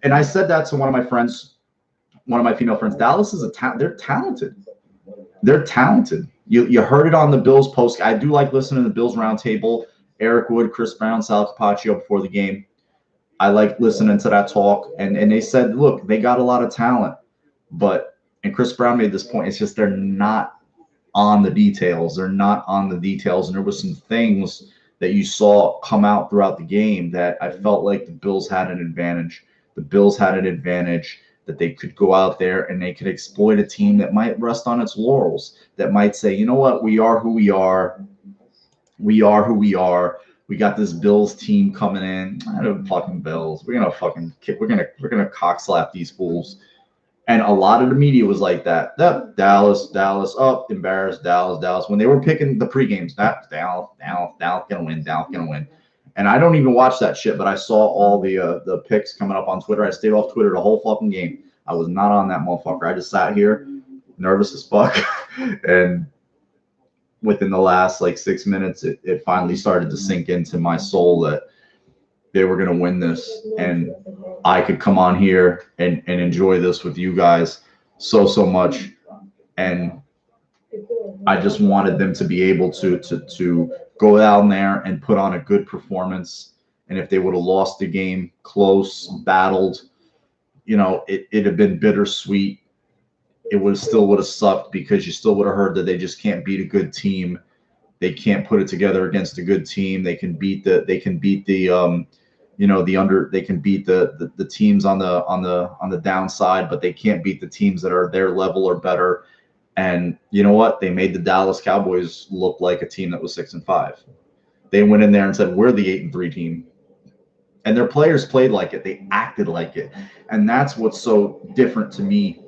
And I said that to one of my friends, one of my female friends. Dallas is they're talented. They're talented. You heard it on the Bills post. I do like listening to the Bills Roundtable. Eric Wood, Chris Brown, Sal Capaccio before the game. I like listening to that talk. And they said, look, they got a lot of talent. And Chris Brown made this point, it's just they're not on the details. They're not on the details. And there was some things that you saw come out throughout the game that I felt like the Bills had an advantage. The Bills had an advantage that they could go out there and they could exploit a team that might rest on its laurels, that might say, you know what, we are who we are. We are who we are. We got this Bills team coming in. I don't fucking Bills. We're gonna cock slap these fools. And a lot of the media was like that. Yep, Dallas, embarrassed, Dallas. When they were picking the pre-games, Dallas gonna win. And I don't even watch that shit, but I saw all the picks coming up on Twitter. I stayed off Twitter the whole fucking game. I was not on that motherfucker. I just sat here, nervous as fuck. And within the last 6 minutes, it finally started to sink into my soul that they were going to win this, and I could come on here and enjoy this with you guys so much. And I just wanted them to be able to go down there and put on a good performance. And if they would have lost the game close, battled, it'd have been bittersweet. It would have sucked because you still would have heard that they just can't beat a good team. They can't put it together against a good team. They can beat the teams on the downside, but they can't beat the teams that are their level or better. And you know what? They made the Dallas Cowboys look like a team that was 6-5. They went in there and said, we're the 8-3 team. And their players played like it. They acted like it. And that's what's so different to me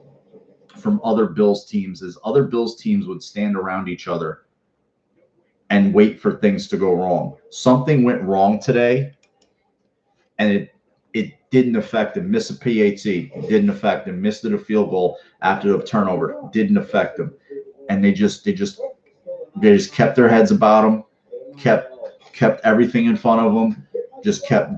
from other Bills teams, is other Bills teams would stand around each other and wait for things to go wrong. Something went wrong today, and it didn't affect him. Miss a PAT, didn't affect him. Missed a field goal after a turnover, didn't affect him. and they just kept their heads about them, kept everything in front of them, just kept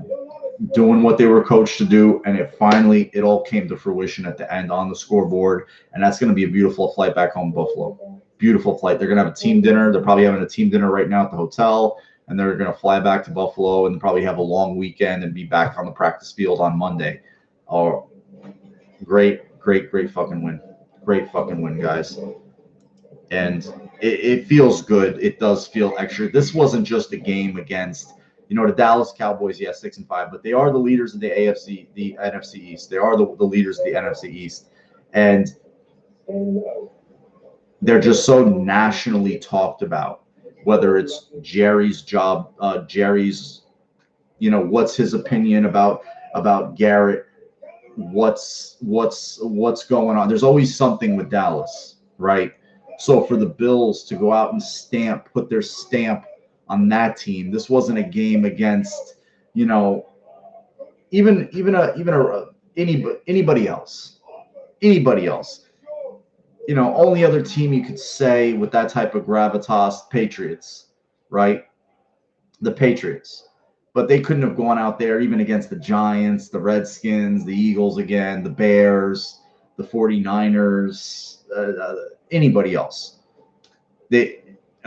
doing what they were coached to do, and it all came to fruition at the end on the scoreboard. And that's going to be a beautiful flight back home, Buffalo. Beautiful flight. They're going to have a team dinner. They're probably having a team dinner right now at the hotel, and they're going to fly back to Buffalo and probably have a long weekend and be back on the practice field on Monday. Oh, great fucking win. Great fucking win, guys. And it feels good. It does feel extra. This wasn't just a game against, the Dallas Cowboys, 6-5, but they are the leaders of the NFC East. They are the leaders of the NFC East. And they're just so nationally talked about, whether it's Jerry's job, Jerry's, what's his opinion about Garrett, what's going on. There's always something with Dallas, right? So for the Bills to go out and put their stamp on that team, this wasn't a game against, anybody else. Only other team you could say with that type of gravitas, Patriots, right? The Patriots. But they couldn't have gone out there even against the Giants, the Redskins, the Eagles again, the Bears, the 49ers, anybody else.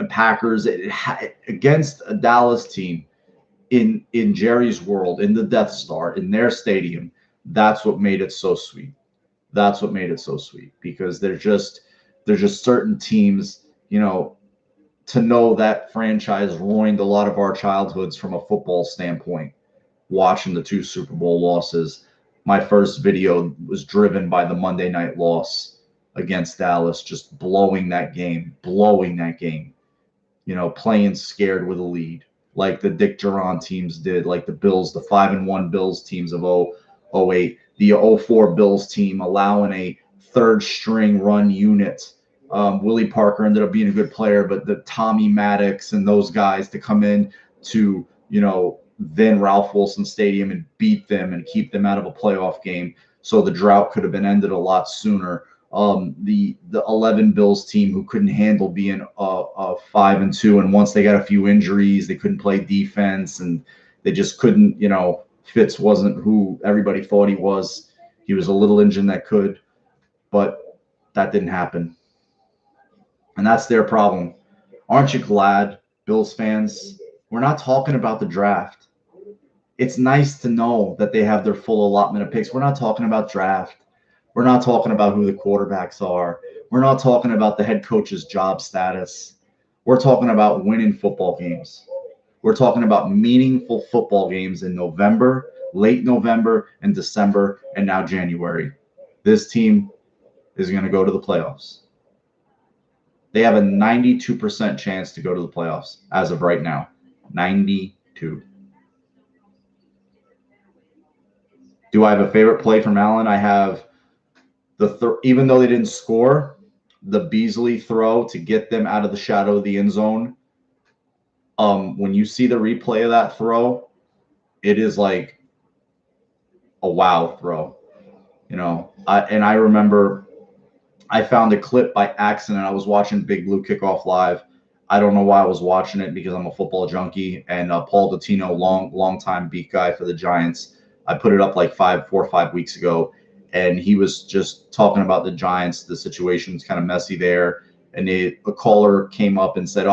Packers against a Dallas team in Jerry's world, in the Death Star, in their stadium. That's what made it so sweet. That's what made it so sweet, because there's just certain teams, to know that franchise ruined a lot of our childhoods from a football standpoint. Watching the 2 Super Bowl losses, my first video was driven by the Monday night loss against Dallas, just blowing that game, playing scared with a lead, like the Dick Duran teams did, like the Bills, the 5-1 Bills teams of 08, the 04 Bills team allowing a third string run unit. Willie Parker ended up being a good player, but the Tommy Maddox and those guys to come in to, then Ralph Wilson Stadium and beat them and keep them out of a playoff game. So the drought could have been ended a lot sooner. The 11 Bills team who couldn't handle being 5-2, and once they got a few injuries, they couldn't play defense, and they just couldn't. Fitz wasn't who everybody thought he was. He was a little engine that could, but that didn't happen, and that's their problem. Aren't you glad, Bills fans? We're not talking about the draft. It's nice to know that they have their full allotment of picks. We're not talking about draft. We're not talking about who the quarterbacks are. We're not talking about the head coach's job status. We're talking about winning football games. We're talking about meaningful football games in November, late November, and December, and now January. This team is going to go to the playoffs. They have a 92% chance to go to the playoffs as of right now. 92. Do I have a favorite play from Allen? I have even though they didn't score, the Beasley throw to get them out of the shadow of the end zone. When you see the replay of that throw, it is like a wow throw. I remember I found a clip by accident. I was watching Big Blue Kickoff Live. I don't know why I was watching it, because I'm a football junkie, and Paul Dottino, long time beat guy for the Giants. I put it up like 4 or 5 weeks ago. And he was just talking about the Giants. The situation's kind of messy there. And a caller came up and said,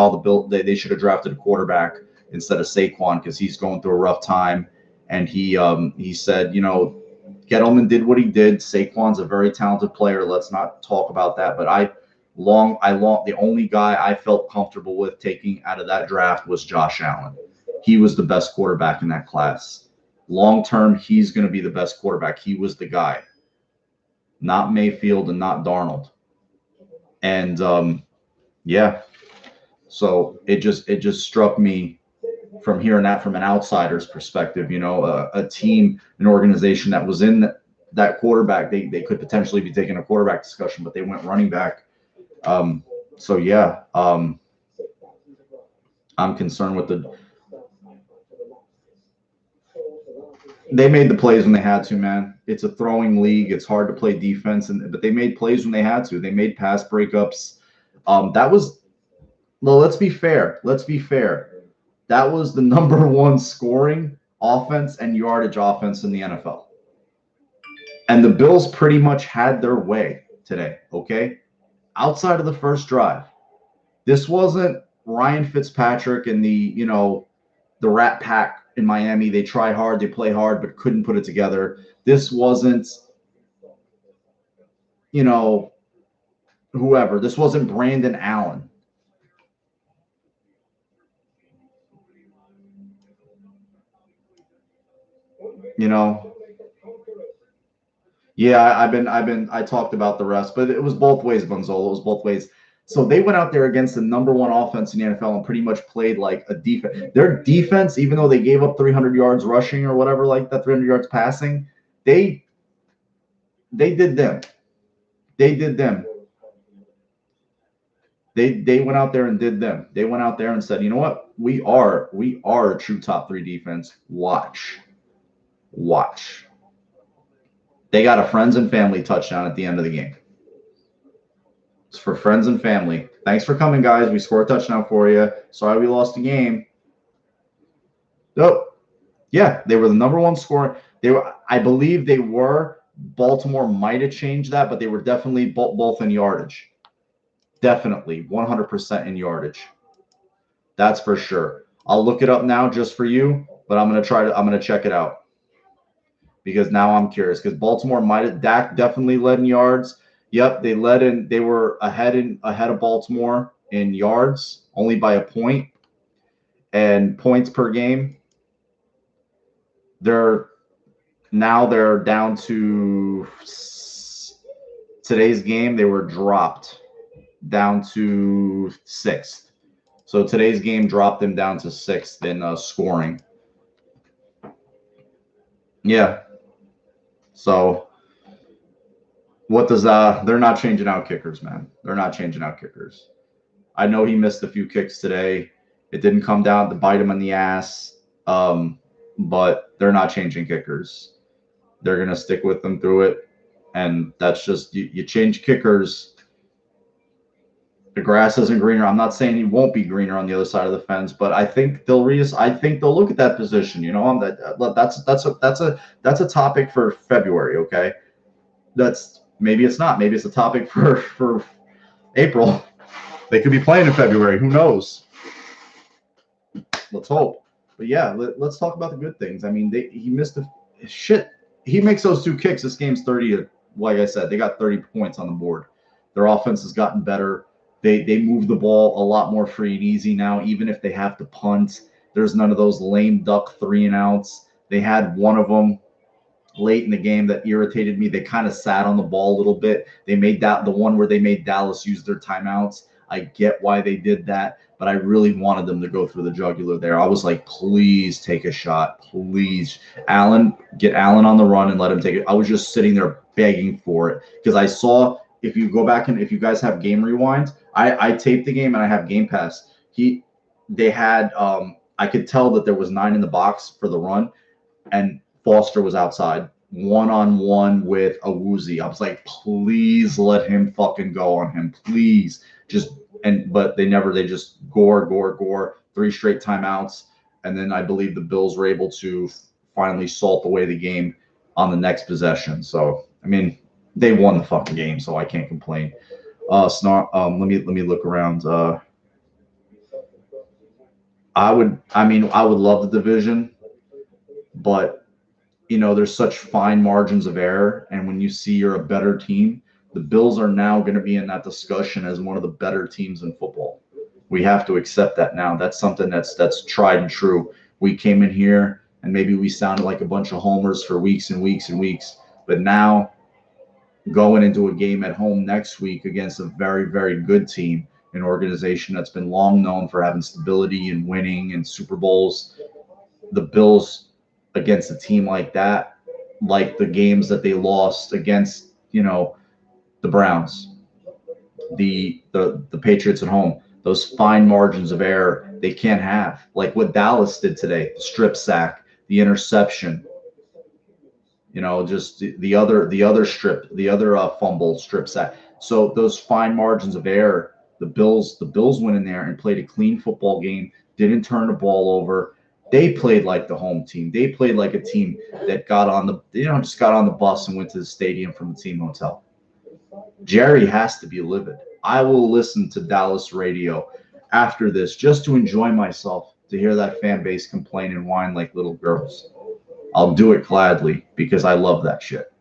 they should have drafted a quarterback instead of Saquon, because he's going through a rough time. And he said, Gettleman did what he did. Saquon's a very talented player. Let's not talk about that. But the only guy I felt comfortable with taking out of that draft was Josh Allen. He was the best quarterback in that class. Long term, he's going to be the best quarterback. He was the guy. Not Mayfield and not Darnold. And so it just struck me from hearing that from an outsider's perspective, a team, an organization that was in that quarterback, they could potentially be taking a quarterback discussion, but they went running back. I'm concerned with they made the plays when they had to, man. It's a throwing league. It's hard to play defense, but they made plays when they had to. They made pass breakups. That was, well, let's be fair. Let's be fair. That was the number one scoring offense and yardage offense in the NFL. And the Bills pretty much had their way today, okay? Outside of the first drive. This wasn't Ryan Fitzpatrick and the Rat Pack in Miami. They try hard, they play hard, but couldn't put it together. This wasn't, whoever. This wasn't Brandon Allen. Yeah, I talked about the rest, but it was both ways, Gonzalo. It was both ways. So they went out there against the number one offense in the NFL and pretty much played like a defense. Their defense, even though they gave up 300 yards rushing or whatever like that, 300 yards passing, they did them. They did them. They went out there and did them. They went out there and said, you know what? We are a true top 3 defense. Watch. They got a friends and family touchdown at the end of the game. It's for friends and family. Thanks for coming, guys. We scored a touchdown for you. Sorry we lost the game. Oh, yeah, they were the number one scorer. I believe they were. Baltimore might have changed that, but they were definitely both in yardage. Definitely 100% in yardage. That's for sure. I'll look it up now just for you, but I'm going to check it out because now I'm curious because Baltimore Dak definitely led in yards. Yep, they were ahead of Baltimore in yards only by a point and points per game. They're down to today's game. They were dropped down to 6th. So today's game dropped them down to 6th in scoring. Yeah. So what does they're not changing out kickers, man. They're not changing out kickers. I know he missed a few kicks today. It didn't come down to bite him in the ass. But they're not changing kickers. They're going to stick with them through it. And that's just, you change kickers. The grass isn't greener. I'm not saying he won't be greener on the other side of the fence, but I think they'll look at that position. That's a topic for February. Okay, maybe it's not. Maybe it's a topic for April. They could be playing in February. Who knows? Let's hope. But yeah, let's talk about the good things. I mean, he missed He makes those 2 kicks. This game's 30. Like I said, they got 30 points on the board. Their offense has gotten better. They move the ball a lot more free and easy now, even if they have to punt. There's none of those lame duck 3-and-outs. They had one of them late in the game that irritated me. They kind of sat on the ball a little bit. They made that the one where they made Dallas use their timeouts. I get why they did that, but I really wanted them to go through the jugular there. I was like, please take a shot. Please. Get Allen on the run and let him take it. I was just sitting there begging for it because I saw, if you go back and if you guys have Game Rewind, I taped the game and I have Game Pass. I could tell that there was 9 in the box for the run and Foster was outside one-on-one with Awuzie. I was like, please let him fucking go on him. Please. But they just gore, 3 straight timeouts. And then I believe the Bills were able to finally salt away the game on the next possession. So, I mean, they won the fucking game, so I can't complain. Let me look around. I would love the division, but there's such fine margins of error, and when you see you're a better team, the Bills are now going to be in that discussion as one of the better teams in football. We have to accept that now. That's something that's tried and true. We came in here and maybe we sounded like a bunch of homers for weeks and weeks and weeks, but now going into a game at home next week against a very, very good team, an organization that's been long known for having stability and winning and Super Bowls, the Bills against a team like that, like the games that they lost against, the Browns, the Patriots at home, those fine margins of error they can't have, like what Dallas did today, the strip sack, the interception, just the other fumble strip sack. So those fine margins of error, The Bills went in there and played a clean football game, didn't turn the ball over. They played like the home team. They played like a team that got on the, just got on the bus and went to the stadium from the team hotel. Jerry has to be livid. I will listen to Dallas radio after this just to enjoy myself, to hear that fan base complain and whine like little girls. I'll do it gladly because I love that shit.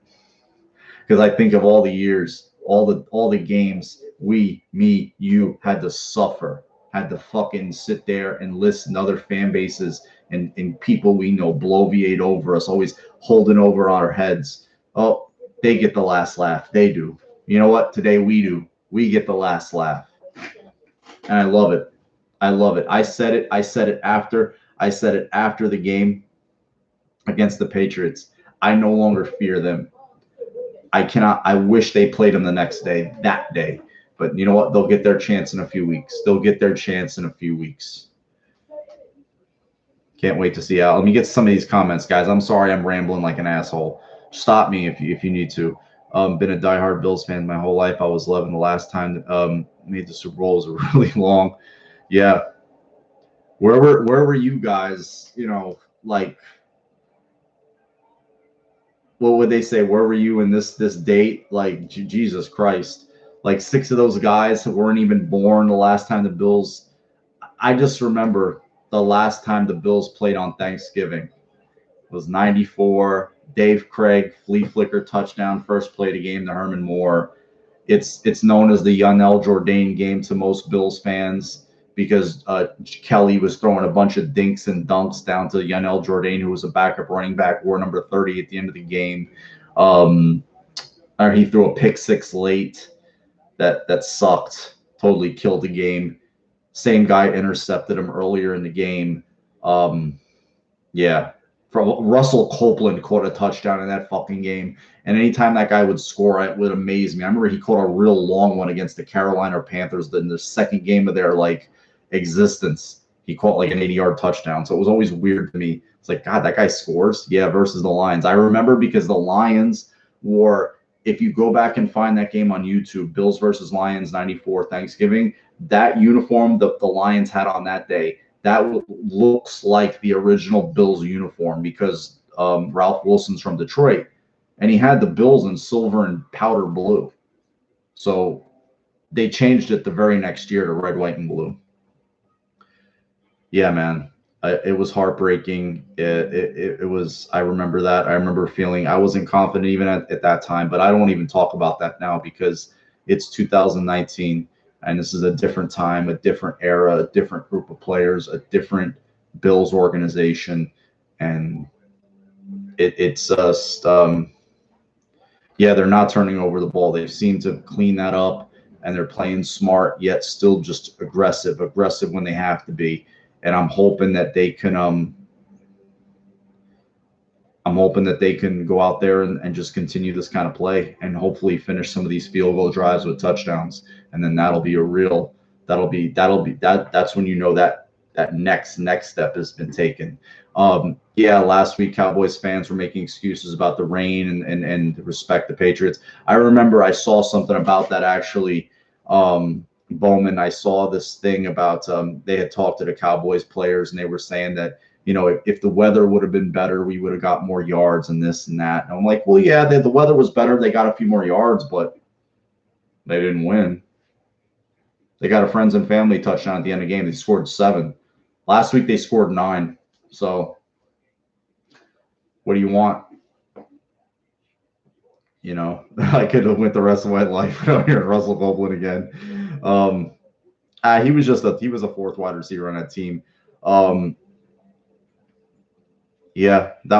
Because I think of all the years, all the games me, you had to suffer, had to fucking sit there and listen to other fan bases and people we know bloviate over us, always holding over our heads. Oh, they get the last laugh. They do. You know what? Today we do. We get the last laugh. And I love it. I love it. I said it after the game against the Patriots. I no longer fear them. I wish they played them the next day, that day. But you know what? They'll get their chance in a few weeks. Can't wait to see how. Let me get some of these comments, guys. I'm sorry I'm rambling like an asshole. Stop me if you need to. Been a diehard Bills fan my whole life. I was 11 the last time made the Super Bowl. It was really long. Yeah. Where were you guys? Like, what would they say? Where were you in this date? Like, Jesus Christ. Like 6 of those guys weren't even born the last time the Bills. I just remember the last time the Bills played on Thanksgiving. It was 94. Dave Craig, flea flicker touchdown, first play of the game to Herman Moore. It's known as the Yonel Jourdain game to most Bills fans because Kelly was throwing a bunch of dinks and dunks down to Yonel Jourdain, who was a backup running back, wore number 30 at the end of the game. He threw a pick six late that sucked, totally killed the game. Same guy intercepted him earlier in the game. Russell Copeland caught a touchdown in that fucking game. And anytime that guy would score, it would amaze me. I remember he caught a real long one against the Carolina Panthers in the second game of their existence. He caught like an 80-yard touchdown. So it was always weird to me. It's like, God, that guy scores? Yeah, versus the Lions. I remember because the Lions wore, if you go back and find that game on YouTube, Bills versus Lions 94 Thanksgiving, that uniform the Lions had on that day, that looks like the original Bills uniform because Ralph Wilson's from Detroit, and he had the Bills in silver and powder blue. So they changed it the very next year to red, white, and blue. Yeah, man. It was heartbreaking. It was. I remember that. I remember feeling I wasn't confident even at that time, but I don't even talk about that now because it's 2019. And this is a different time, a different era, a different group of players, a different Bills organization. And it's just, they're not turning over the ball. They seem to clean that up, and they're playing smart, yet still just aggressive when they have to be. And I'm hoping that they can, go out there and just continue this kind of play and hopefully finish some of these field goal drives with touchdowns. And then that's when you know that next step has been taken. Last week Cowboys fans were making excuses about the rain and respect the Patriots. I remember I saw something about that actually. Bowman, I saw this thing about they had talked to the Cowboys players and they were saying that, if the weather would have been better, we would have got more yards and this and that. And I'm like, well, yeah, the weather was better. They got a few more yards, but they didn't win. They got a friends and family touchdown at the end of the game. They scored 7. Last week they scored 9. So what do you want? I could have went the rest of my life without hearing Russell Copeland again. He was a fourth wide receiver on that team. That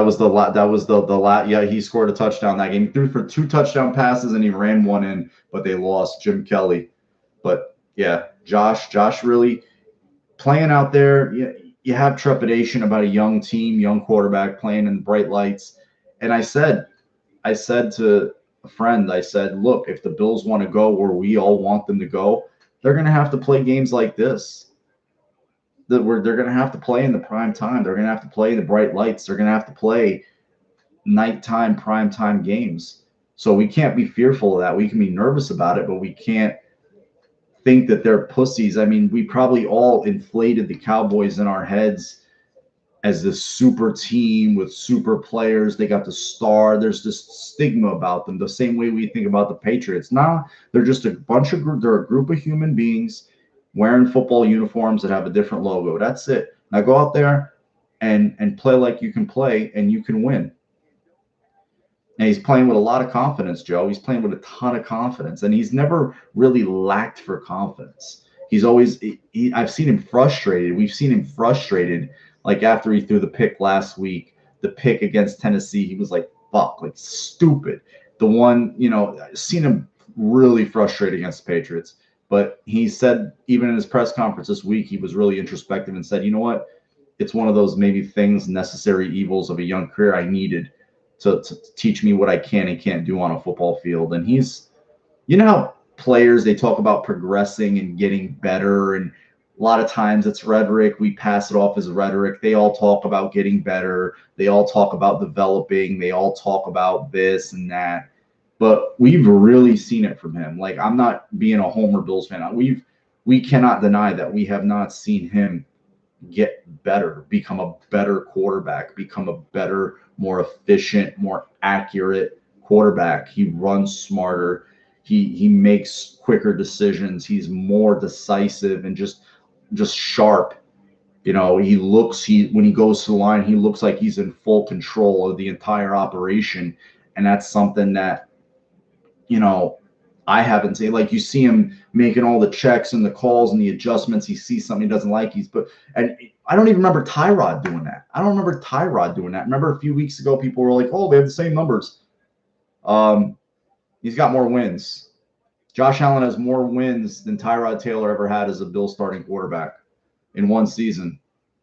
was the last. Yeah, he scored a touchdown that game. He threw for 2 touchdown passes and he ran one in, but they lost. Jim Kelly. But yeah, Josh really playing out there. You have trepidation about a young team, young quarterback playing in bright lights. And I said to a friend, I said, look, if the Bills want to go where we all want them to go, they're going to have to play games like this. They're going to have to play in the prime time. They're going to have to play the bright lights. They're going to have to play nighttime, prime time games. So we can't be fearful of that. We can be nervous about it, but we can't think that they're pussies. I mean, we probably all inflated the Cowboys in our heads as this super team with super players. They got the star. There's this stigma about them, the same way we think about the Patriots. Nah, they're just a bunch of they're a group of human beings wearing football uniforms that have a different logo. That's it. Now go out there and play like you can play, and you can win. And he's playing with a lot of confidence, Joe. He's playing with a ton of confidence, and he's never really lacked for confidence. He's always, I've seen him frustrated. We've seen him frustrated, like after he threw the pick last week, the pick against Tennessee. He was like, fuck, like stupid. The one, I've seen him really frustrated against the Patriots. But he said, even in his press conference this week, he was really introspective and said, you know what? It's one of those maybe things, necessary evils of a young career I needed to teach me what I can and can't do on a football field. And he's, how players, they talk about progressing and getting better. And a lot of times it's rhetoric. We pass it off as rhetoric. They all talk about getting better. They all talk about developing. They all talk about this and that. But we've really seen it from him. Like, I'm not being a Homer Bills fan. We cannot deny that we have not seen him get better, become a better quarterback, become a better, more efficient, more accurate quarterback. He runs smarter. He makes quicker decisions. He's more decisive and just sharp. When he goes to the line, he looks like he's in full control of the entire operation. And that's something that, I haven't seen. Like, you see him making all the checks and the calls and the adjustments. He sees something he doesn't like. And I don't even remember Tyrod doing that. Remember a few weeks ago, people were like, oh, they have the same numbers. He's got more wins. Josh Allen has more wins than Tyrod Taylor ever had as a Bills starting quarterback in one season.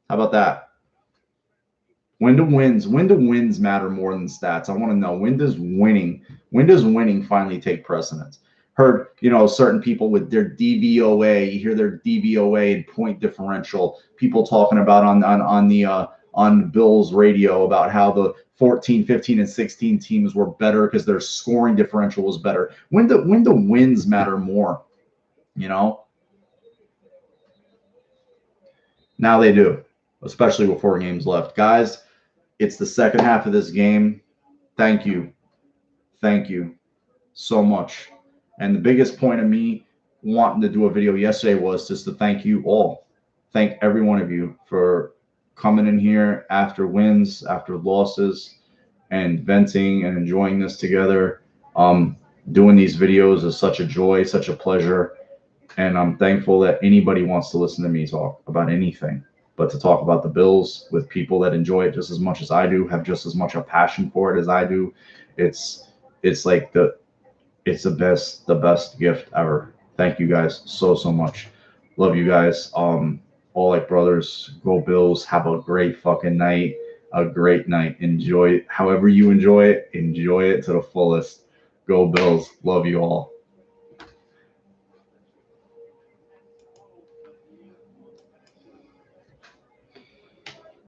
How about that? When do wins matter more than stats? I want to know, when does winning finally take precedence? Heard, certain people with their DVOA, you hear their DVOA and point differential, people talking about on Bills radio about how the 14, 15, and 16 teams were better because their scoring differential was better. When do wins matter more? Now they do, especially with 4 games left. Guys, it's the second half of this game. Thank you so much. And the biggest point of me wanting to do a video yesterday was just to thank you all. Thank every one of you for coming in here after wins, after losses, and venting and enjoying this together. Doing these videos is such a joy, such a pleasure. And I'm thankful that anybody wants to listen to me talk about anything, but to talk about the Bills with people that enjoy it just as much as I do, have just as much a passion for it as I do. It's like it's the best gift ever. Thank you guys so much. Love you guys. All like brothers. Go Bills. Have a great fucking night. A great night. Enjoy it. However you enjoy it to the fullest. Go Bills. Love you all.